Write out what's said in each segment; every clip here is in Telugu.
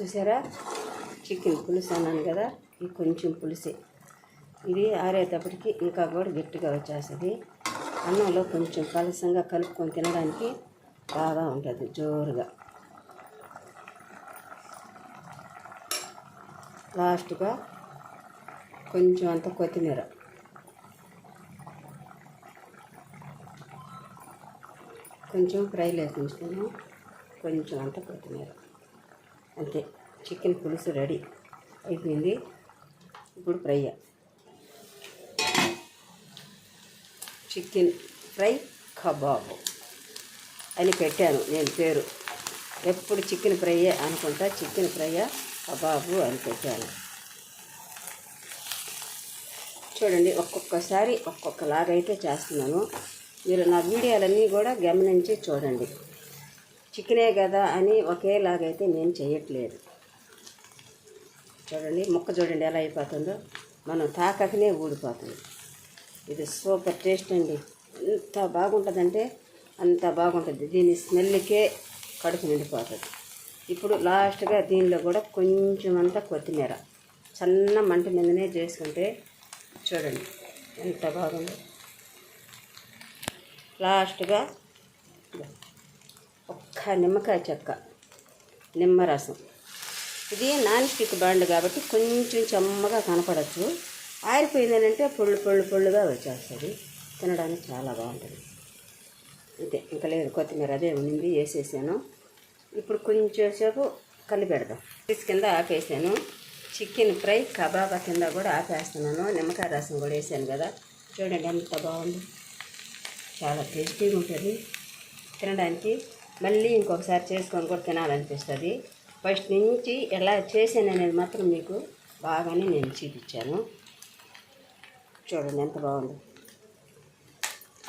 చూసారా, చికెన్ పులుసు అన్నాను కదా, ఇది కొంచెం పులుసే. ఇది ఆరేటప్పటికి ఇంకా కూడా గట్టిగా వచ్చేస్తుంది. అన్నంలో కొంచెం పలసంగా కలుపుకొని తినడానికి బాగా ఉంటుంది, జోరుగా. లాస్ట్గా కొంచెం అంత కొత్తిమీర, కొంచెం ఫ్రైలో వేసుకున్నాను, కొంచెం అంత కొత్తిమీర, అంతే. చికెన్ పులుసు రెడీ అయిపోయింది. ఇప్పుడు ఫ్రై, చికెన్ ఫ్రై కబాబ్ అని పెట్టాను నేను పేరు. ఎప్పుడు చికెన్ ఫ్రై అనుకుంటా, చికెన్ ఫ్రై కబాబు అని పెట్టాను. చూడండి, ఒక్కొక్కసారి ఒక్కొక్కలాగైతే చేస్తున్నాను. మీరు నా వీడియోలన్నీ కూడా గమనించి చూడండి. చికెనే కదా అని ఒకేలాగైతే నేను చేయట్లేదు. చూడండి, ముక్క చూడండి ఎలా అయిపోతుందో, మనం తాకకనే ఊడిపోతుంది. ఇది సూపర్ టేస్ట్ అండి. ఎంత బాగుంటుందంటే అంత బాగుంటుంది. దీని స్మెల్కే కడుపు నిండిపోతుంది. ఇప్పుడు లాస్ట్గా దీనిలో కూడా కొంచెం అంతా కొత్తిమీర సన్న మంట మీదనే చేసుకుంటే చూడండి ఎంత బాగుందో. లాస్ట్గా ఒక్క నిమ్మకాయ చెక్క, నిమ్మరసం. ఇది నాన్ స్టిక్ బాండ్ కాబట్టి కొంచెం చెమ్మగా కనపడచ్చు. ఆరిపోయిందనంటే పొళ్ళుగా వచ్చేస్తుంది. తినడానికి చాలా బాగుంటుంది. అంతే, ఇంకా లేదు, కొత్తిమీర అదే ఉండింది, వేసేసాను. ఇప్పుడు కొంచెం సేపు కలిపెడదాం. పీస్ కింద ఆపేసాను. చికెన్ ఫ్రై కబాబా కింద కూడా ఆపేస్తున్నాను. నిమ్మకాయ రసం కూడా వేసాను కదా, చూడండి ఎంత బాగుంది. చాలా టేస్టీగా ఉంటుంది తినడానికి. మళ్ళీ ఇంకొకసారి చేసుకొని కూడా తినాలనిపిస్తుంది. ఫస్ట్ నుంచి ఎలా చేశాను అనేది మాత్రం మీకు బాగానే నేను చూపించాను. చూడండి ఎంత బాగుంది,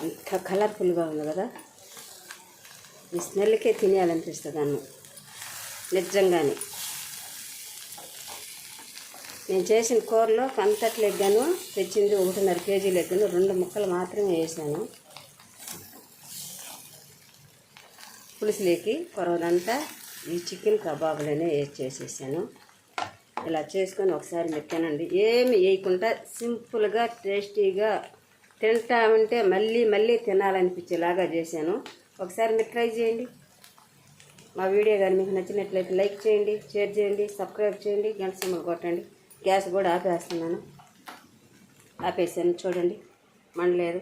అంత కలర్ఫుల్గా ఉంది కదా. ఈ స్మెల్కే తినేయాలనిపిస్తుంది అన్నం నిజంగానే. నేను చేసిన కూరలో కంతట్లు ఎగ్గాను, తెచ్చింది 1.5 కేజీలు ఎగ్గాను, 2 ముక్కలు మాత్రమే వేసాను. పులుసులేకి కొరవదంతా ఈ చికెన్ కబాబులనే చేసేసాను. ఇలా చేసుకొని ఒకసారి మీరు తినండి. ఏమి వేయకుండా సింపుల్గా టేస్టీగా తింటా ఉంటే మళ్ళీ తినాలనిపించేలాగా చేశాను. ఒకసారి మీరు ట్రై చేయండి. మా వీడియో కానీ మీకు నచ్చినట్లయితే లైక్ చేయండి, షేర్ చేయండి, సబ్స్క్రైబ్ చేయండి, గంట సింబల్ కొట్టండి. గ్యాస్ కూడా ఆపేస్తున్నాను, ఆపేసాను. చూడండి మండలేదు.